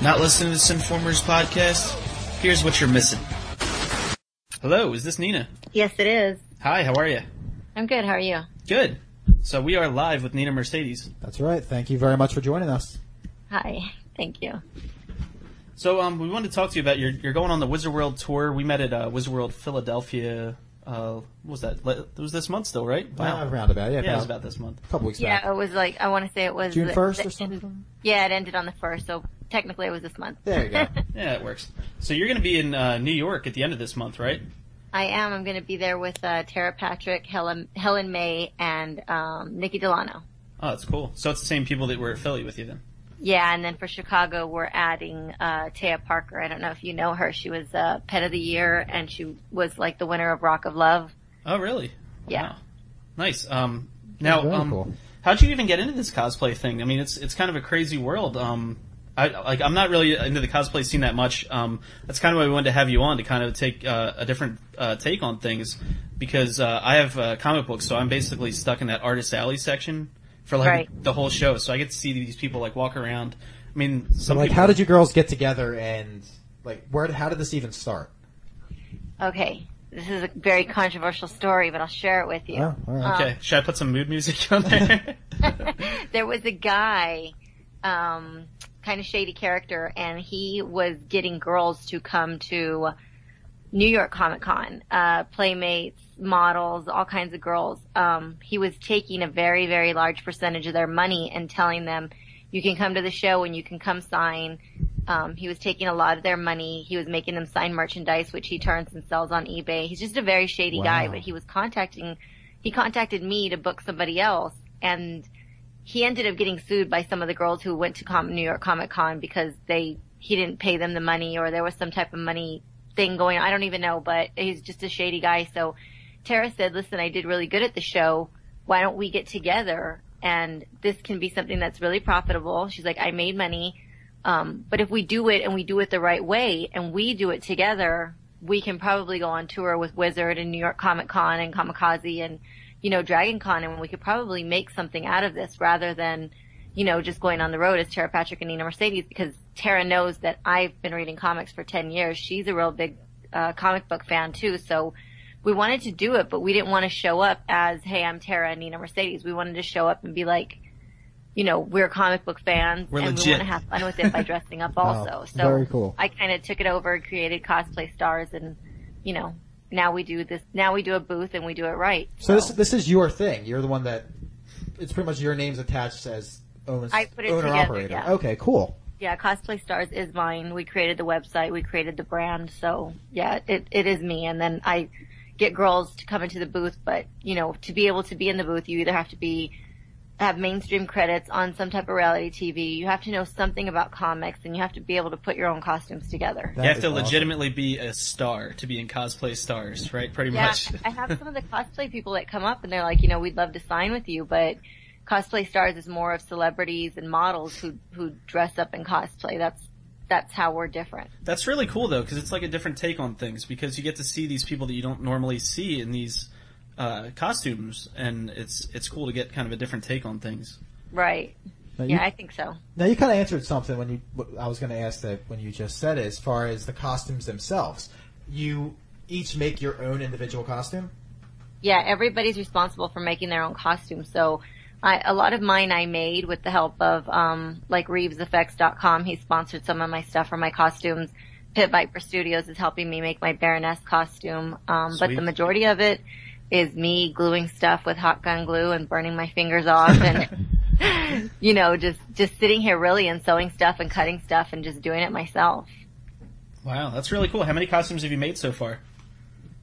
Not listening to the Synformers Podcast? Here's what you're missing. Hello, is this Nina? Yes, it is. Hi, how are you? I'm good. How are you? Good. So we are live with Nina Mercedez. That's right. Thank you very much for joining us. Hi. Thank you. So we wanted to talk to you about you're going on the Wizard World tour. We met at Wizard World Philadelphia. What was that? It was this month still, right? Wow. Roundabout, yeah. Yeah, it was about this month. A couple weeks back. Yeah, it was like, I want to say it was... June 1st or something? Yeah, it ended on the 1st, so technically it was this month. There you go. Yeah, it works. So you're going to be in New York at the end of this month, right? I am. I'm going to be there with Tara Patrick, Helen May, and Nikki Delano. Oh, that's cool. So it's the same people that were at Philly with you then? Yeah, and then for Chicago, we're adding Taya Parker. I don't know if you know her. She was Pet of the Year, and she was like the winner of Rock of Love. Oh, really? Yeah. Wow. Nice. Now, cool. how'd you even get into this cosplay thing? I mean, it's kind of a crazy world. I'm not really into the cosplay scene that much. That's kind of why we wanted to have you on, to kind of take a different take on things, because I have comic books, so I'm basically stuck in that Artist Alley section for the whole show. So I get to see these people walk around. I mean, how did you girls get together, and how did this even start? Okay. This is a very controversial story, but I'll share it with you. Oh, all right. Okay. Should I put some mood music on there? There was a guy, kind of shady character, and he was getting girls to come to New York Comic Con, playmates, models, all kinds of girls. He was taking a very, very large percentage of their money and telling them, you can come to the show and you can come sign. He was taking a lot of their money. He was making them sign merchandise, which he turns and sells on eBay. He's just a very shady guy, but he contacted me to book somebody else, and he ended up getting sued by some of the girls who went to New York Comic Con because he didn't pay them the money, or there was some type of money thing going on. I don't even know, but he's just a shady guy. So Tara said, listen, I did really good at the show. Why don't we get together? And this can be something that's really profitable. She's like, I made money. But if we do it and we do it the right way and we do it together, we can probably go on tour with Wizard and New York Comic Con and Kamikaze and, Dragon Con, and we could probably make something out of this rather than, just going on the road as Tara Patrick and Nina Mercedez, because Tara knows that I've been reading comics for 10 years. She's a real big, comic book fan too. So we wanted to do it, but we didn't want to show up as, hey, I'm Tara and Nina Mercedez. We wanted to show up and be like, we're comic book fans, we're and legit. we want to have fun with it by dressing up also. Wow, so very cool. I kind of took it over, created Cosplay Stars, and, now we do this. Now we do a booth and we do it right. So this is your thing. You're the one that, it's pretty much your name's attached as owner operator. Yeah. Okay, cool. Yeah, Cosplay Stars is mine. We created the website. We created the brand. So, yeah, it is me. And then I get girls to come into the booth. But, to be able to be in the booth, you either have to have mainstream credits on some type of reality TV. You have to know something about comics, and you have to be able to put your own costumes together. You have to legitimately be a star to be in Cosplay Stars, right? Pretty much. I have some of the cosplay people that come up, and they're like, we'd love to sign with you, but Cosplay Stars is more of celebrities and models who dress up in cosplay. That's how we're different. That's really cool, though, because it's like a different take on things, because you get to see these people that you don't normally see in these costumes, and it's cool to get kind of a different take on things. Right. I think so. Now, you kind of answered something I was going to ask that when you just said it, as far as the costumes themselves. You each make your own individual costume? Yeah, everybody's responsible for making their own costume. So a lot of mine I made with the help of ReevesEffects.com. He sponsored some of my stuff for my costumes. Pit Viper Studios is helping me make my Baroness costume. But the majority of it is me gluing stuff with hot gun glue and burning my fingers off and, just sitting here really and sewing stuff and cutting stuff and just doing it myself. Wow, that's really cool. How many costumes have you made so far?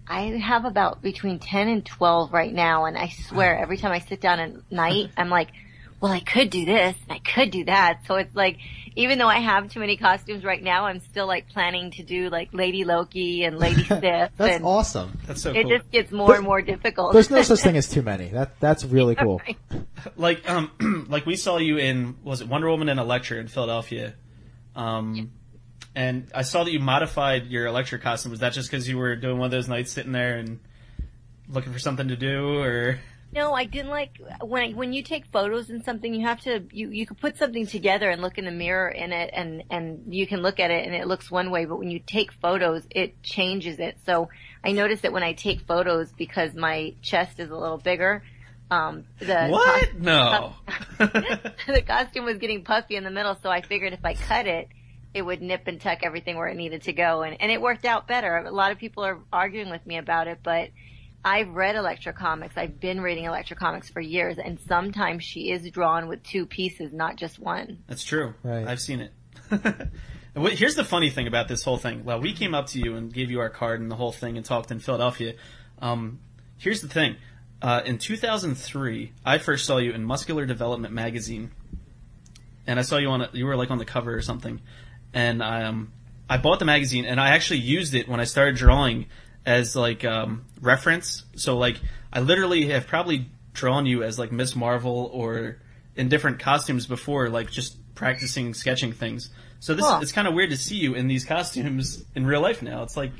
I have about between 10 and 12 right now, and I swear every time I sit down at night, I'm like, well, I could do this and I could do that. So it's like, even though I have too many costumes right now, I'm still planning to do Lady Loki and Lady Sif. That's awesome. That's so cool. It just gets more and more difficult. There's no such thing as too many. That's really cool. Like we saw you in, was it Wonder Woman and Elektra in Philadelphia? And I saw that you modified your Elektra costume. Was that just because you were doing one of those nights sitting there and looking for something to do, or? No, I didn't like when you take photos in something, you have to you can put something together and look in the mirror in it, and you can look at it and it looks one way, but when you take photos, it changes it. So I noticed that when I take photos, because my chest is a little bigger, No. the costume was getting puffy in the middle, so I figured if I cut it, it would nip and tuck everything where it needed to go, and it worked out better. A lot of people are arguing with me about it, but I've read Elektra comics. I've been reading Elektra comics for years, and sometimes she is drawn with two pieces, not just one. That's true. Right. I've seen it. Here's the funny thing about this whole thing. Well, we came up to you and gave you our card and the whole thing and talked in Philadelphia. Here's the thing. In 2003, I first saw you in Muscular Development magazine, and I saw you you were like on the cover or something, and I bought the magazine and I actually used it when I started drawing as like reference. So like I literally have probably drawn you as like Miss Marvel or in different costumes before, like just practicing sketching things. So it's kind of weird to see you in these costumes in real life now. It's like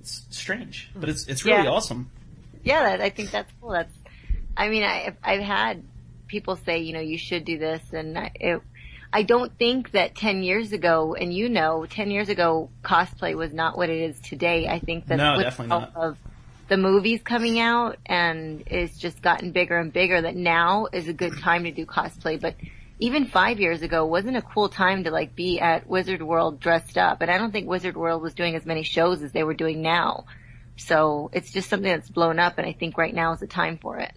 it's strange, but it's really awesome. Yeah, I think that's cool. I've had people say, you should do this, and I don't think that 10 years ago, and 10 years ago, cosplay was not what it is today. I think that no, with definitely not. Of the movies coming out, and it's just gotten bigger and bigger, that now is a good time to do cosplay. But even 5 years ago wasn't a cool time to like be at Wizard World dressed up. And I don't think Wizard World was doing as many shows as they were doing now. So it's just something that's blown up, and I think right now is the time for it.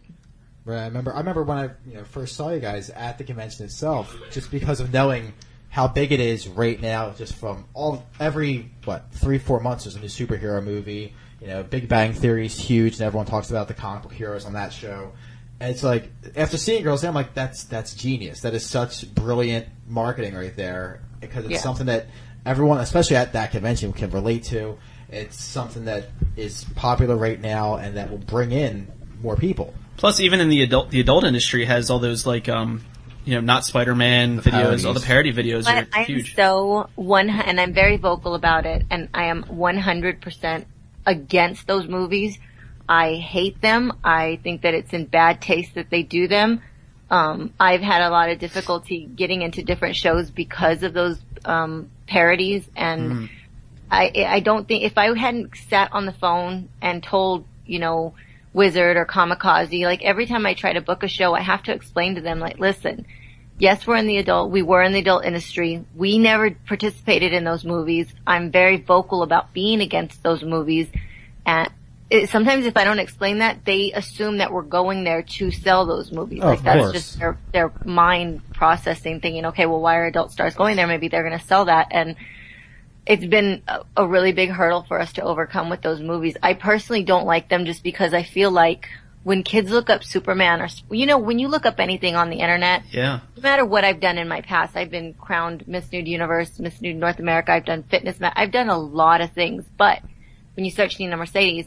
Right. I remember when I first saw you guys at the convention itself, just because of knowing how big it is right now. Just from every 3-4 months, there's a new superhero movie. Big Bang Theory is huge, and everyone talks about the comic book heroes on that show. And it's like after seeing Girls Day, I'm like, that's genius. That is such brilliant marketing right there, because it's something that everyone, especially at that convention, can relate to. It's something that is popular right now, and that will bring in more people. Plus, even in the adult industry has all those like not Spider-Man videos, parodies. all the parody videos But are huge. And I'm very vocal about it, and I am 100% against those movies. I hate them. I think that it's in bad taste that they do them. I've had a lot of difficulty getting into different shows because of those parodies, and I don't think, if I hadn't sat on the phone and told, Wizard or Kamikaze, like every time I try to book a show, I have to explain to them, like, listen, yes, we were in the adult industry. We never participated in those movies. I'm very vocal about being against those movies. And sometimes if I don't explain that, they assume that we're going there to sell those movies. Oh, like that's just their mind processing, thinking, okay, well, why are adult stars going there? Maybe they're going to sell that. And it's been a really big hurdle for us to overcome with those movies. I personally don't like them just because I feel like when kids look up Superman or, when you look up anything on the internet, no matter what I've done in my past, I've been crowned Miss Nude Universe, Miss Nude North America, I've done fitness, I've done a lot of things, but when you search Nina Mercedes,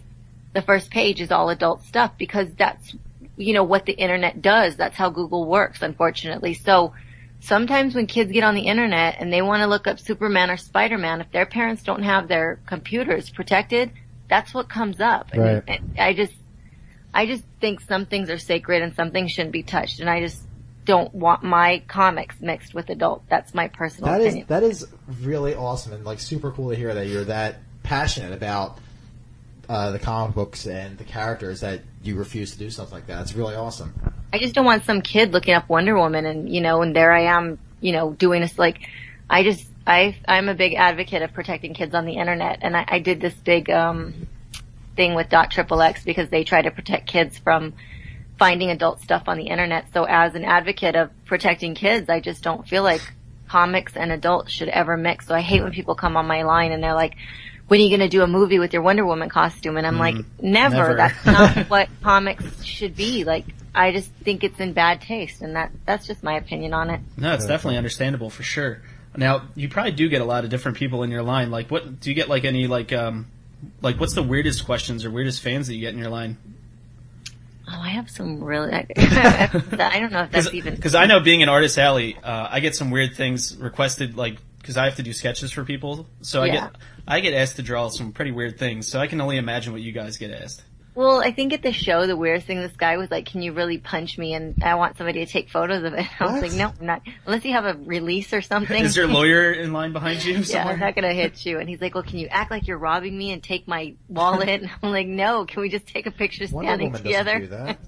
the first page is all adult stuff because that's, what the internet does. That's how Google works, unfortunately. So, sometimes when kids get on the internet and they want to look up Superman or Spider-Man, if their parents don't have their computers protected, that's what comes up. Right. And I just think some things are sacred and some things shouldn't be touched. And I just don't want my comics mixed with adult. That's my personal opinion. That is really awesome and like super cool to hear that you're that passionate about the comic books and the characters that you refuse to do something like that. It's really awesome. I just don't want some kid looking up Wonder Woman and, and there I am, doing this, like, I'm a big advocate of protecting kids on the internet, and I did this big, thing with .XXX because they try to protect kids from finding adult stuff on the internet. So as an advocate of protecting kids, I just don't feel like comics and adults should ever mix. So I hate when people come on my line and they're like, when are you going to do a movie with your Wonder Woman costume? And I'm like, never. That's not what comics should be. Like, I just think it's in bad taste, and that's just my opinion on it. No, it's definitely understandable for sure. Now, you probably do get a lot of different people in your line. Like, what do you get? Like any like what's the weirdest questions or weirdest fans that you get in your line? Oh, I have some really. I don't know if that's even because I know being an artist alley, I get some weird things requested, like because I have to do sketches for people, so I get asked to draw some pretty weird things. So I can only imagine what you guys get asked. Well, I think at the show, the weirdest thing, this guy was like, can you really punch me? And I want somebody to take photos of it. I was like, no, I'm not. Unless you have a release or something. Is your lawyer in line behind you somewhere? Yeah, I'm not going to hit you. And he's like, well, can you act like you're robbing me and take my wallet? And I'm like, no, can we just take a picture standing together? Doesn't do that.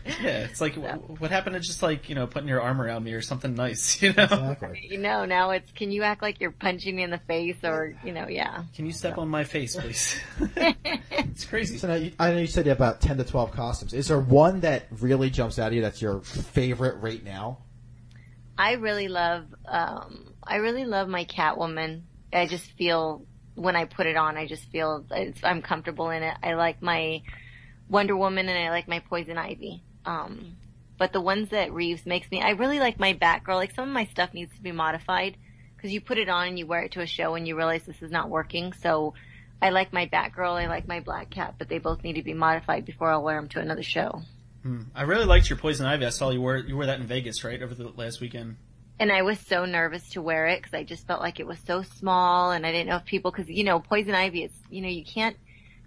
Yeah, it's like, what happened to just like, putting your arm around me or something nice, Exactly. Now it's, can you act like you're punching me in the face or, yeah. Can you step on my face, please? It's crazy. So now, I know you said you have about 10 to 12 costumes. Is there one that really jumps out at you that's your favorite right now? I really love my Catwoman. I just feel, when I put it on, I just feel I'm comfortable in it. I like my Wonder Woman and I like my Poison Ivy. But the ones that Reeves makes me, I really like my Batgirl. Like, some of my stuff needs to be modified because you put it on and you wear it to a show and you realize this is not working. So I like my Batgirl, I like my Black Cat, but they both need to be modified before I'll wear them to another show. I really liked your Poison Ivy. I saw you wore that in Vegas, right, over the last weekend. And I was so nervous to wear it because I just felt like it was so small and I didn't know if people, because, Poison Ivy, it's, you can't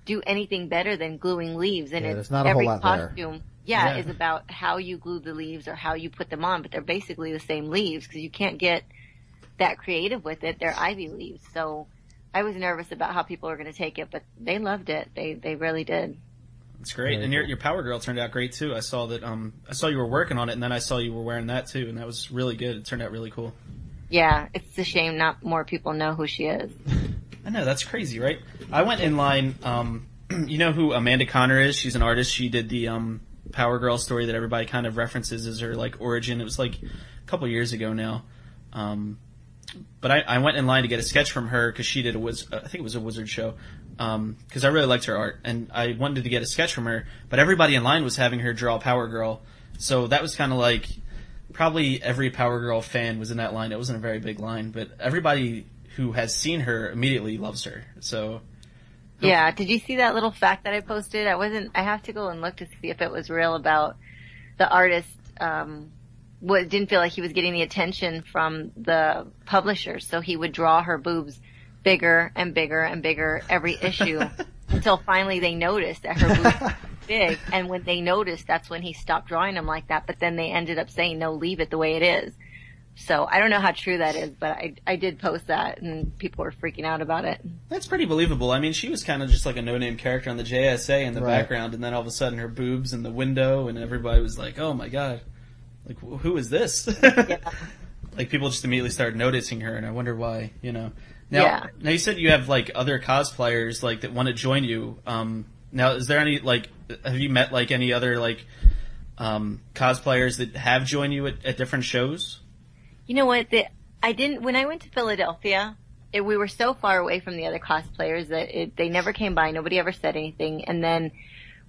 do anything better than gluing leaves. And there's not a whole lot costume, there. Is about how you glue the leaves or how you put them on, but they're basically the same leaves because you can't get that creative with it. They're ivy leaves. So I was nervous about how people were going to take it, but they loved it. They really did. That's great. And your Power Girl turned out great too. I saw that, I saw you were working on it and then I saw you were wearing that too and that was really good. It turned out really cool. Yeah, it's a shame not more people know who she is. I know, that's crazy, right? I went in line, you know who Amanda Connor is? She's an artist. She did the Power Girl story that everybody kind of references as her like origin. It was like a couple years ago now. But I went in line to get a sketch from her because she did I think it was a Wizard show. Because I really liked her art and I wanted to get a sketch from her, but everybody in line was having her draw Power Girl. So that was kind of like, probably every Power Girl fan was in that line. It wasn't a very big line, but everybody who has seen her immediately loves her. So. Yeah, did you see that little fact that I posted? I have to go and look to see if it was real about the artist, didn't feel like he was getting the attention from the publisher, so he would draw her boobs bigger and bigger and bigger every issue until finally they noticed that her boobs were big, and when they noticed, that's when he stopped drawing them like that, but then they ended up saying, no, leave it the way it is. So I don't know how true that is, but I did post that and people were freaking out about it. That's pretty believable. I mean, she was kind of just like a no-name character on the JSA in the background, and then all of a sudden her boobs in the window, and everybody was like, oh my god, like, who is this? Yeah. Like, people just immediately started noticing her, and I wonder why, Now you said you have, like, other cosplayers, like, that want to join you. Now, is there any, like, have you met, like, any other, like, cosplayers that have joined you at different shows? You know what? When I went to Philadelphia, we were so far away from the other cosplayers that they never came by. Nobody ever said anything. And then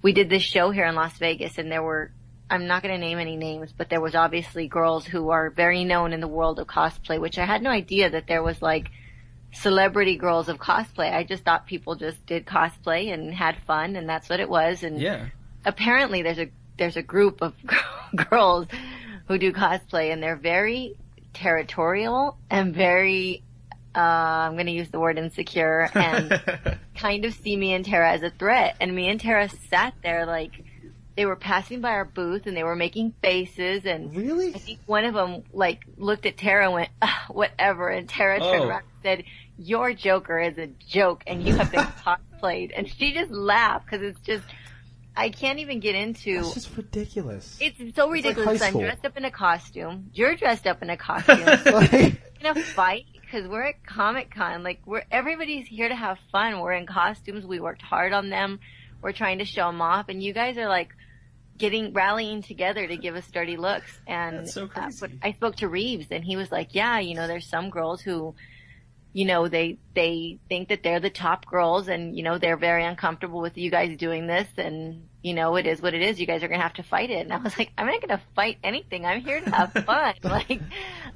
we did this show here in Las Vegas, and there were, I'm not going to name any names, but there was obviously girls who are very known in the world of cosplay, which I had no idea that there was like celebrity girls of cosplay. I just thought people just did cosplay and had fun, and that's what it was. And apparently there's a group of girls who do cosplay, and they're very territorial and very, I'm going to use the word insecure, and kind of see me and Tara as a threat. And me and Tara sat there like, they were passing by our booth and they were making faces, and really? I think one of them like looked at Tara and went, whatever, and Tara turned around and said, your Joker is a joke and you have been cosplayed. And she just laughed because it's just, I can't even get into. It's just ridiculous. It's so ridiculous. Like high school. I'm dressed up in a costume. You're dressed up in a costume. We're gonna fight because we're at Comic-Con. Like, everybody's here to have fun. We're in costumes. We worked hard on them. We're trying to show them off, and you guys are like rallying together to give us dirty looks. And that's so crazy. But I spoke to Reeves, and he was like, yeah, there's some girls who, they think that they're the top girls, and, they're very uncomfortable with you guys doing this, and, it is what it is. You guys are going to have to fight it. And I was like, I'm not going to fight anything. I'm here to have fun. Like,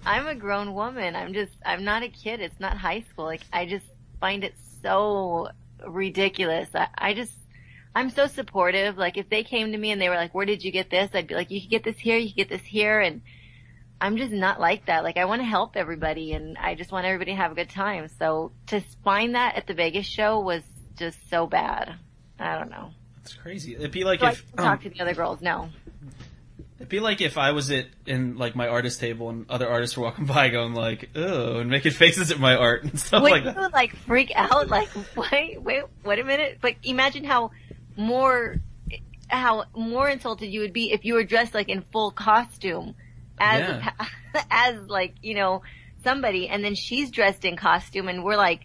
I'm a grown woman. I'm not a kid. It's not high school. Like, I just find it so ridiculous. I'm so supportive. Like, if they came to me and they were like, where did you get this? I'd be like, you can get this here, you can get this here. And I'm just not like that. Like, I want to help everybody, and I just want everybody to have a good time. So to find that at the Vegas show was just so bad. I don't know. It's crazy. It'd be like So if I talk to the other girls. No. it'd be like if I was in like my artist table and other artists were walking by going like, "Oh," and making faces at my art and stuff Would like you that. like freak out? Like, wait a minute. Like, imagine how more insulted you would be if you were dressed like in full costume as as like, you know, somebody, and then she's dressed in costume, and we're like,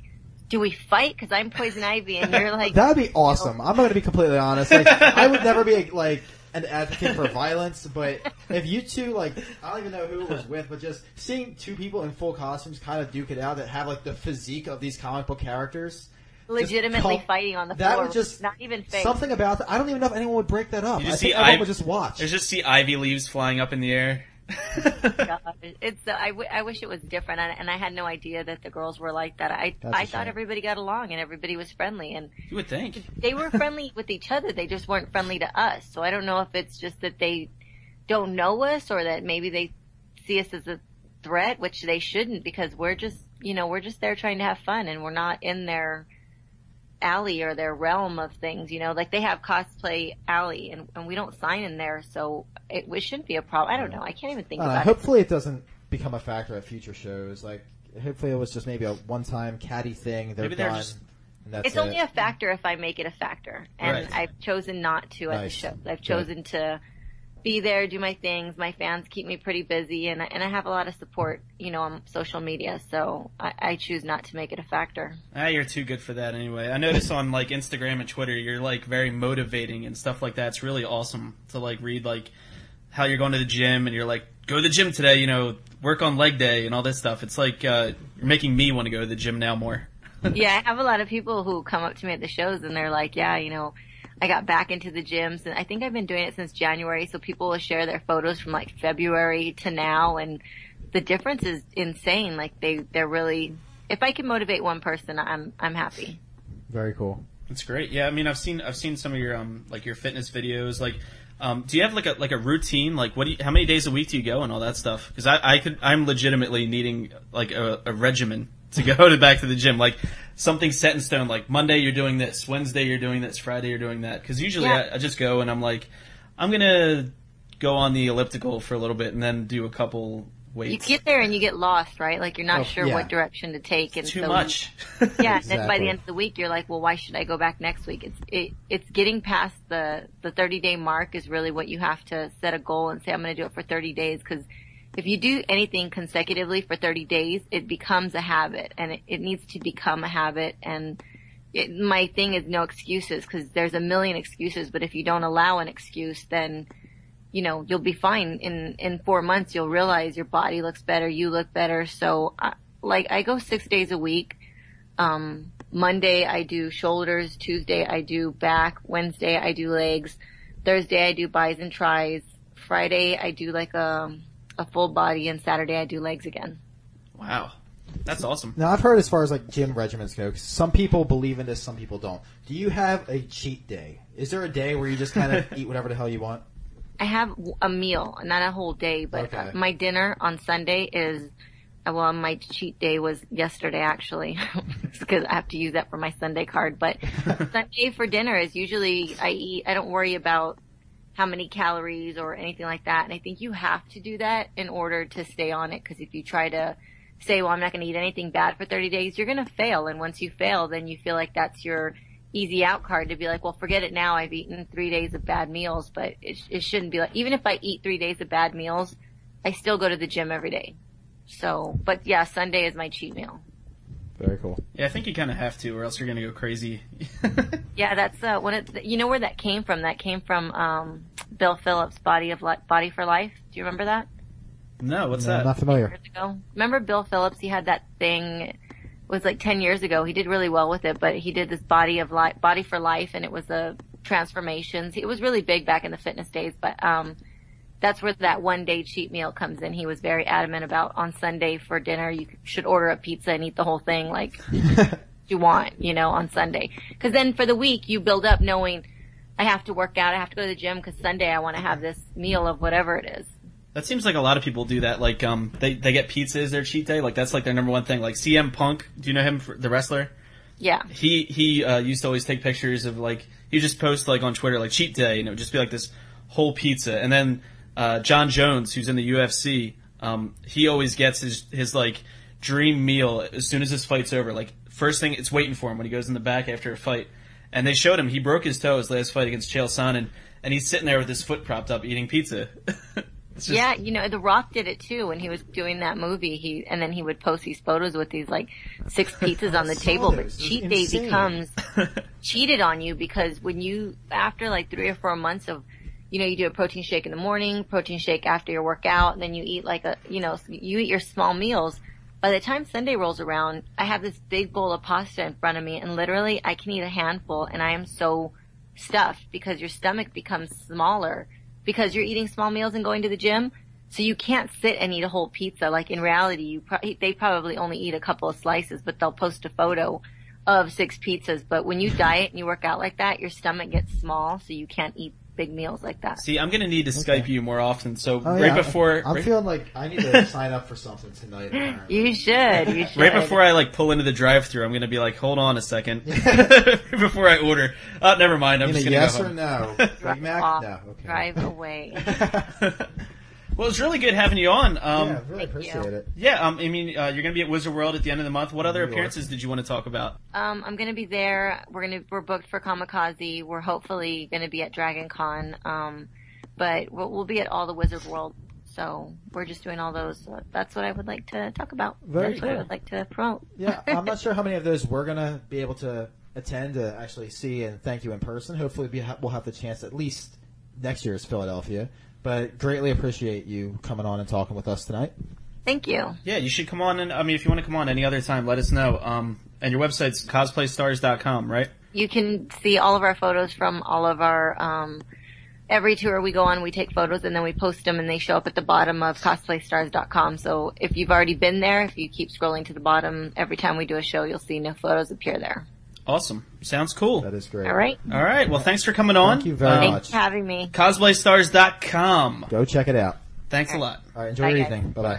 do we fight? Because I'm Poison Ivy, and you're like, That'd be awesome. I'm going to be completely honest. Like, I would never be like an advocate for violence, but if you two, like, I don't even know who it was with, but just seeing two people in full costumes kind of duke it out that have like the physique of these comic book characters, legitimately fighting on the that floor. would just not even fake. something about that. I don't even know if anyone would break that up. You I just think see everyone would just watch. There's just ivy leaves flying up in the air. God, it's I wish it was different, and I had no idea that the girls were like that. I thought everybody got along and everybody was friendly, and You would think. they were friendly with each other. They just weren't friendly to us. So I don't know if it's just that they don't know us, or that maybe they see us as a threat, which they shouldn't, because we're just there trying to have fun, and we're not in their alley or their realm of things. You know, like they have Cosplay Alley, and we don't sign in there, so it shouldn't be a problem. I don't know. I can't even think about it. Hopefully it doesn't become a factor at future shows. Like, hopefully it was just maybe a one-time catty thing. They're Maybe they're done. just- And that's It's only a factor if I make it a factor, and Right. I've chosen not to at the Nice. show. I've chosen to be there, do my things. My fans keep me pretty busy, and I have a lot of support, you know, on social media. So I choose not to make it a factor. You're too good for that anyway. I notice on like Instagram and Twitter, you're like very motivating and stuff like that. It's really awesome to like read like how you're going to the gym and you're like, go to the gym today, you know, work on leg day and all this stuff. It's like you're making me want to go to the gym now more. Yeah, I have a lot of people who come up to me at the shows, and they're like, yeah, you know, I got back into the gyms, and I think I've been doing it since January, so people will share their photos from like February to now, and the difference is insane. Like they're really, if I can motivate one person, I'm happy. Very cool. It's great. Yeah, I mean, I've seen some of your like your fitness videos. Like, do you have like a routine? Like, how many days a week do you go and all that stuff? Because I'm legitimately needing like a regimen to go back to the gym. Like something set in stone. Like Monday you're doing this, Wednesday you're doing this, Friday you're doing that. Because usually I just go and I'm like, I'm gonna go on the elliptical for a little bit and then do a couple weights. You get there and you get lost, right? Like you're not sure yeah. what direction to take, and Too so much. yeah, and then by Exactly. the end of the week, you're like, well, why should I go back next week? It's getting past the 30-day mark is really what you have to set a goal and say, I'm going to do it for 30 days. Because if you do anything consecutively for 30 days, it becomes a habit, and it needs to become a habit. And my thing is no excuses, because there's a million excuses. But if you don't allow an excuse, then you know, you'll be fine. In 4 months, you'll realize your body looks better, you look better. So, I go 6 days a week. Monday I do shoulders, Tuesday I do back, Wednesday I do legs, Thursday I do bis and tris, Friday I do like a full body, and Saturday I do legs again. Wow, that's awesome. Now, I've heard as far as like gym regimens go, 'cause some people believe in this, some people don't. Do you have a cheat day? Is there a day where you just kind of eat whatever the hell you want? I have a meal, not a whole day, but Okay. my dinner on Sunday is, well, my cheat day was yesterday actually, because I have to use that for my Sunday card. But Sunday for dinner is usually I don't worry about how many calories or anything like that. And I think you have to do that in order to stay on it, because if you try to say, well, I'm not going to eat anything bad for 30 days, you're going to fail. And once you fail, then you feel like that's your easy out card to be like, well, forget it now. I've eaten 3 days of bad meals, but it shouldn't be like, even if I eat 3 days of bad meals, I still go to the gym every day. So, but yeah, Sunday is my cheat meal. Very cool. Yeah, I think you kind of have to, or else you're gonna go crazy. Yeah, that's you know where that came from? That came from Bill Phillips' Body for Life. Do you remember that? No, what's No, that? I'm not familiar. Years ago. Remember Bill Phillips? He had that thing. It was like 10 years ago. He did really well with it, but he did this Body for Life, and it was the transformations. It was really big back in the fitness days, but that's where that 1 day cheat meal comes in. He was very adamant about on Sunday for dinner, you should order a pizza and eat the whole thing like you want, you know, on Sunday. Because then for the week, you build up knowing I have to work out, I have to go to the gym, because Sunday I want to have this meal of whatever it is. That seems like a lot of people do that. Like, they get pizza as their cheat day. Like, that's like their number one thing. Like CM Punk, do you know him, the wrestler? Yeah. He used to always take pictures of like he would just post like on Twitter like cheat day, and it would just be like this whole pizza. And then John Jones, who's in the UFC, he always gets his like dream meal as soon as his fight's over. Like first thing, it's waiting for him when he goes in the back after a fight. And they showed him he broke his toe his last fight against Chael Sonnen, and he's sitting there with his foot propped up eating pizza. Yeah, you know, The Rock did it too when he was doing that movie. And then he would post these photos with these like 6 pizzas on the table. But cheat day becomes cheated on you because when you, after like 3 or 4 months of, you know, you do a protein shake in the morning, protein shake after your workout, and then you eat like you eat your small meals. By the time Sunday rolls around, I have this big bowl of pasta in front of me, and literally I can eat a handful, and I am so stuffed because your stomach becomes smaller because you're eating small meals and going to the gym. So you can't sit and eat a whole pizza. Like in reality, they probably only eat a couple of slices, but they'll post a photo of 6 pizzas. But when you diet and you work out like that, your stomach gets small, so you can't eat big meals like that. See, I'm going to need to Skype you more often. So before... I'm feeling like I need to sign up for something tonight. Apparently. You should. Right before I like pull into the drive-thru, I'm going to be like, hold on a second. Before I order. Oh, never mind. I'm just going to yes go or home. no? Big Mac? No. Okay. Drive away. Well, it's really good having you on. Yeah, really appreciate it. Yeah, I mean, you're going to be at Wizard World at the end of the month. What other appearances did you want to talk about? I'm going to be there. We're booked for Kamikaze. We're hopefully going to be at Dragon Con. But we'll be at all the Wizard World. So we're just doing all those. So that's what I would like to talk about. That's what I would like to promote. Yeah, I'm not sure how many of those we're going to be able to attend to actually see and thank you in person. Hopefully we'll have the chance at least next year's Philadelphia. But greatly appreciate you coming on and talking with us tonight. Thank you. Yeah, you should come on. And I mean, if you want to come on any other time, let us know. And your website's cosplaystars.com, right? You can see all of our photos from all of our, every tour we go on, we take photos and then we post them and they show up at the bottom of cosplaystars.com. So if you've already been there, if you keep scrolling to the bottom, every time we do a show, you'll see new photos appear there. Awesome. Sounds cool. That is great. All right. All right. Well, thanks for coming on. Thank you very much. Thanks for having me. Cosplaystars.com. Go check it out. Thanks a lot. All right. Enjoy your evening. Bye-bye.